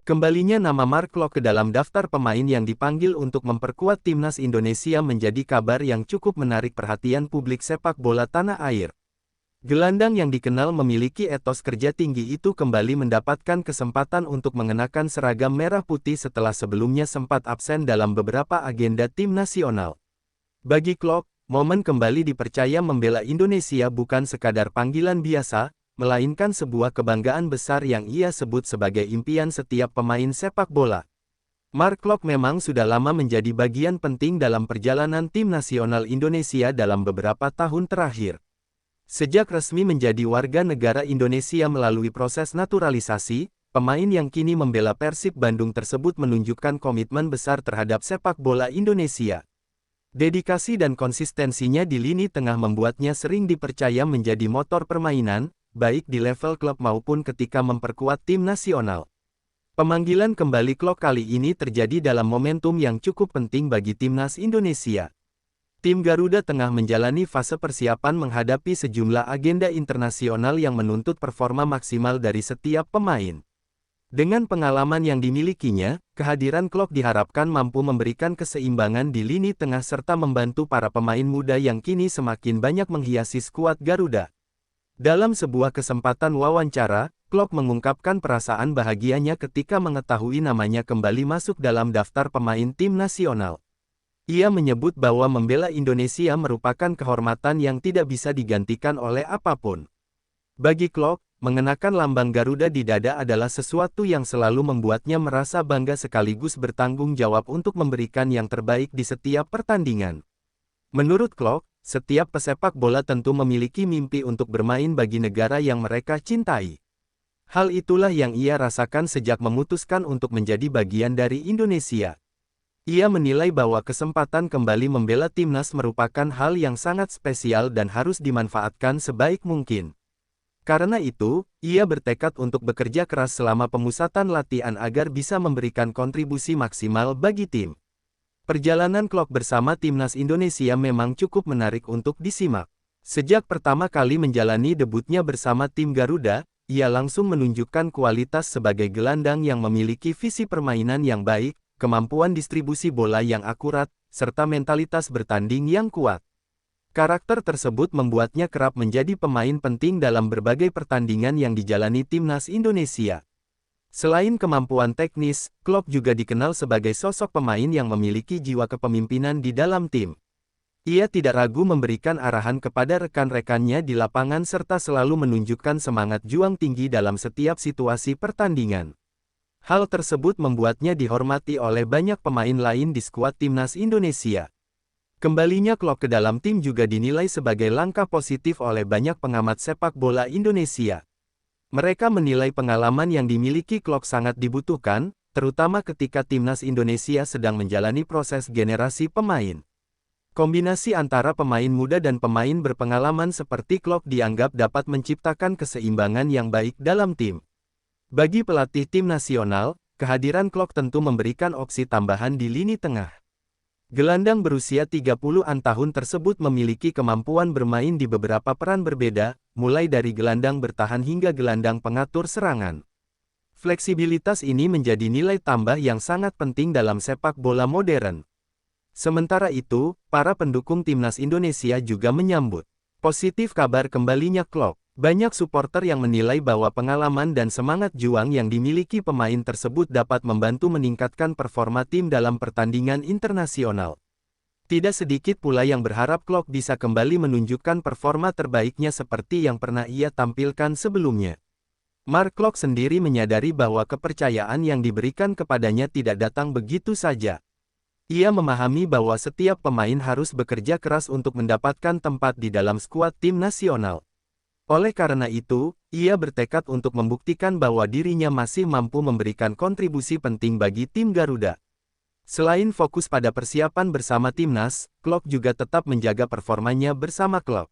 Kembalinya nama Mark Klok ke dalam daftar pemain yang dipanggil untuk memperkuat timnas Indonesia menjadi kabar yang cukup menarik perhatian publik sepak bola tanah air. Gelandang yang dikenal memiliki etos kerja tinggi itu kembali mendapatkan kesempatan untuk mengenakan seragam merah putih setelah sebelumnya sempat absen dalam beberapa agenda tim nasional. Bagi Klok, momen kembali dipercaya membela Indonesia bukan sekadar panggilan biasa, melainkan sebuah kebanggaan besar yang ia sebut sebagai impian setiap pemain sepak bola. Mark Klok memang sudah lama menjadi bagian penting dalam perjalanan tim nasional Indonesia dalam beberapa tahun terakhir. Sejak resmi menjadi warga negara Indonesia melalui proses naturalisasi, pemain yang kini membela Persib Bandung tersebut menunjukkan komitmen besar terhadap sepak bola Indonesia. Dedikasi dan konsistensinya di lini tengah membuatnya sering dipercaya menjadi motor permainan, baik di level klub maupun ketika memperkuat tim nasional. Pemanggilan kembali Klok kali ini terjadi dalam momentum yang cukup penting bagi timnas Indonesia. Tim Garuda tengah menjalani fase persiapan menghadapi sejumlah agenda internasional yang menuntut performa maksimal dari setiap pemain. Dengan pengalaman yang dimilikinya, kehadiran Klok diharapkan mampu memberikan keseimbangan di lini tengah serta membantu para pemain muda yang kini semakin banyak menghiasi skuad Garuda. Dalam sebuah kesempatan wawancara, Klok mengungkapkan perasaan bahagianya ketika mengetahui namanya kembali masuk dalam daftar pemain tim nasional. Ia menyebut bahwa membela Indonesia merupakan kehormatan yang tidak bisa digantikan oleh apapun. Bagi Klok, mengenakan lambang Garuda di dada adalah sesuatu yang selalu membuatnya merasa bangga sekaligus bertanggung jawab untuk memberikan yang terbaik di setiap pertandingan. Menurut Klok, setiap pesepak bola tentu memiliki mimpi untuk bermain bagi negara yang mereka cintai. Hal itulah yang ia rasakan sejak memutuskan untuk menjadi bagian dari Indonesia. Ia menilai bahwa kesempatan kembali membela timnas merupakan hal yang sangat spesial dan harus dimanfaatkan sebaik mungkin. Karena itu, ia bertekad untuk bekerja keras selama pemusatan latihan agar bisa memberikan kontribusi maksimal bagi tim. Perjalanan Klok bersama timnas Indonesia memang cukup menarik untuk disimak. Sejak pertama kali menjalani debutnya bersama tim Garuda, ia langsung menunjukkan kualitas sebagai gelandang yang memiliki visi permainan yang baik, kemampuan distribusi bola yang akurat, serta mentalitas bertanding yang kuat. Karakter tersebut membuatnya kerap menjadi pemain penting dalam berbagai pertandingan yang dijalani timnas Indonesia. Selain kemampuan teknis, Klok juga dikenal sebagai sosok pemain yang memiliki jiwa kepemimpinan di dalam tim. Ia tidak ragu memberikan arahan kepada rekan-rekannya di lapangan serta selalu menunjukkan semangat juang tinggi dalam setiap situasi pertandingan. Hal tersebut membuatnya dihormati oleh banyak pemain lain di skuad timnas Indonesia. Kembalinya Klok ke dalam tim juga dinilai sebagai langkah positif oleh banyak pengamat sepak bola Indonesia. Mereka menilai pengalaman yang dimiliki Klok sangat dibutuhkan, terutama ketika timnas Indonesia sedang menjalani proses generasi pemain. Kombinasi antara pemain muda dan pemain berpengalaman seperti Klok dianggap dapat menciptakan keseimbangan yang baik dalam tim. Bagi pelatih tim nasional, kehadiran Klok tentu memberikan opsi tambahan di lini tengah. Gelandang berusia 30-an tahun tersebut memiliki kemampuan bermain di beberapa peran berbeda, mulai dari gelandang bertahan hingga gelandang pengatur serangan. Fleksibilitas ini menjadi nilai tambah yang sangat penting dalam sepak bola modern. Sementara itu, para pendukung timnas Indonesia juga menyambut positif kabar kembalinya Klok. Banyak suporter yang menilai bahwa pengalaman dan semangat juang yang dimiliki pemain tersebut dapat membantu meningkatkan performa tim dalam pertandingan internasional. Tidak sedikit pula yang berharap Klok bisa kembali menunjukkan performa terbaiknya seperti yang pernah ia tampilkan sebelumnya. Mark Klok sendiri menyadari bahwa kepercayaan yang diberikan kepadanya tidak datang begitu saja. Ia memahami bahwa setiap pemain harus bekerja keras untuk mendapatkan tempat di dalam skuad tim nasional. Oleh karena itu, ia bertekad untuk membuktikan bahwa dirinya masih mampu memberikan kontribusi penting bagi tim Garuda. Selain fokus pada persiapan bersama timnas, Klok juga tetap menjaga performanya bersama klub.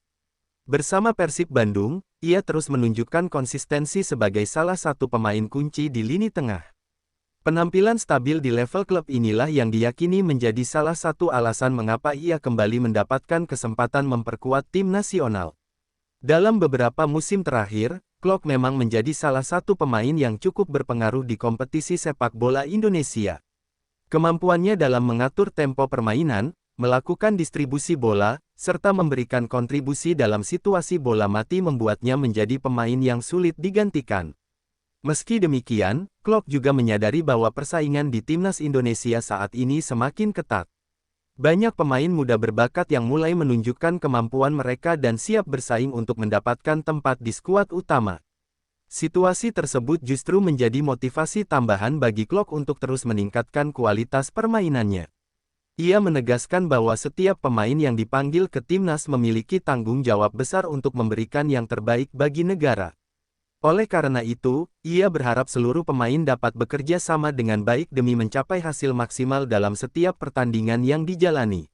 Bersama Persib Bandung, ia terus menunjukkan konsistensi sebagai salah satu pemain kunci di lini tengah. Penampilan stabil di level klub inilah yang diyakini menjadi salah satu alasan mengapa ia kembali mendapatkan kesempatan memperkuat tim nasional. Dalam beberapa musim terakhir, Klok memang menjadi salah satu pemain yang cukup berpengaruh di kompetisi sepak bola Indonesia. Kemampuannya dalam mengatur tempo permainan, melakukan distribusi bola, serta memberikan kontribusi dalam situasi bola mati membuatnya menjadi pemain yang sulit digantikan. Meski demikian, Klok juga menyadari bahwa persaingan di timnas Indonesia saat ini semakin ketat. Banyak pemain muda berbakat yang mulai menunjukkan kemampuan mereka dan siap bersaing untuk mendapatkan tempat di skuad utama. Situasi tersebut justru menjadi motivasi tambahan bagi Klok untuk terus meningkatkan kualitas permainannya. Ia menegaskan bahwa setiap pemain yang dipanggil ke timnas memiliki tanggung jawab besar untuk memberikan yang terbaik bagi negara. Oleh karena itu, ia berharap seluruh pemain dapat bekerja sama dengan baik demi mencapai hasil maksimal dalam setiap pertandingan yang dijalani.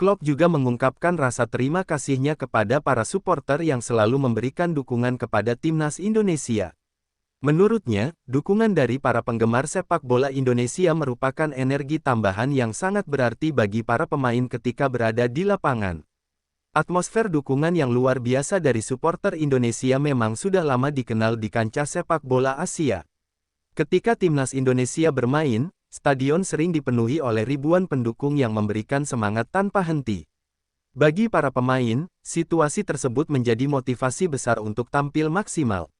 Klok juga mengungkapkan rasa terima kasihnya kepada para supporter yang selalu memberikan dukungan kepada timnas Indonesia. Menurutnya, dukungan dari para penggemar sepak bola Indonesia merupakan energi tambahan yang sangat berarti bagi para pemain ketika berada di lapangan. Atmosfer dukungan yang luar biasa dari supporter Indonesia memang sudah lama dikenal di kancah sepak bola Asia. Ketika timnas Indonesia bermain, stadion sering dipenuhi oleh ribuan pendukung yang memberikan semangat tanpa henti. Bagi para pemain, situasi tersebut menjadi motivasi besar untuk tampil maksimal.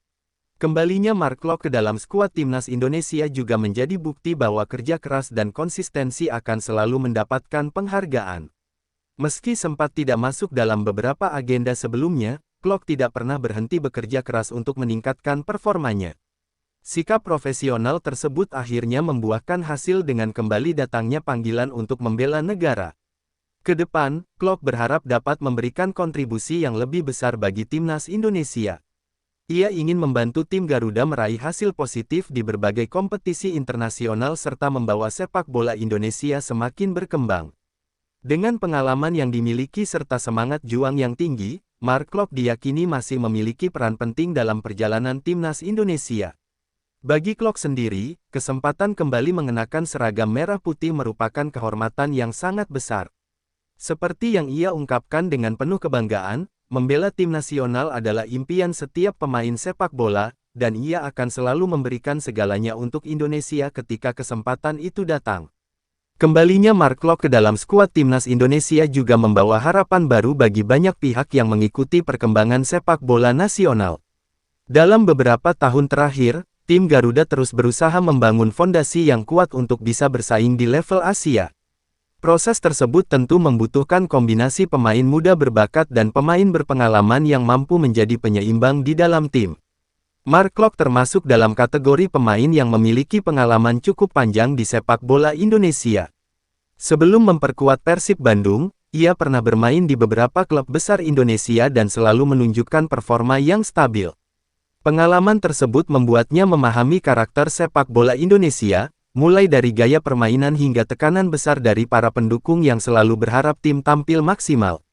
Kembalinya Mark Klok ke dalam skuad timnas Indonesia juga menjadi bukti bahwa kerja keras dan konsistensi akan selalu mendapatkan penghargaan. Meski sempat tidak masuk dalam beberapa agenda sebelumnya, Klok tidak pernah berhenti bekerja keras untuk meningkatkan performanya. Sikap profesional tersebut akhirnya membuahkan hasil dengan kembali datangnya panggilan untuk membela negara. Ke depan, Klok berharap dapat memberikan kontribusi yang lebih besar bagi timnas Indonesia. Ia ingin membantu tim Garuda meraih hasil positif di berbagai kompetisi internasional serta membawa sepak bola Indonesia semakin berkembang. Dengan pengalaman yang dimiliki serta semangat juang yang tinggi, Mark Klok diyakini masih memiliki peran penting dalam perjalanan timnas Indonesia. Bagi Klok sendiri, kesempatan kembali mengenakan seragam merah putih merupakan kehormatan yang sangat besar. Seperti yang ia ungkapkan dengan penuh kebanggaan, membela tim nasional adalah impian setiap pemain sepak bola, dan ia akan selalu memberikan segalanya untuk Indonesia ketika kesempatan itu datang. Kembalinya Mark Klok ke dalam skuad timnas Indonesia juga membawa harapan baru bagi banyak pihak yang mengikuti perkembangan sepak bola nasional. Dalam beberapa tahun terakhir, tim Garuda terus berusaha membangun fondasi yang kuat untuk bisa bersaing di level Asia. Proses tersebut tentu membutuhkan kombinasi pemain muda berbakat dan pemain berpengalaman yang mampu menjadi penyeimbang di dalam tim. Mark Klok termasuk dalam kategori pemain yang memiliki pengalaman cukup panjang di sepak bola Indonesia. Sebelum memperkuat Persib Bandung, ia pernah bermain di beberapa klub besar Indonesia dan selalu menunjukkan performa yang stabil. Pengalaman tersebut membuatnya memahami karakter sepak bola Indonesia, mulai dari gaya permainan hingga tekanan besar dari para pendukung yang selalu berharap tim tampil maksimal.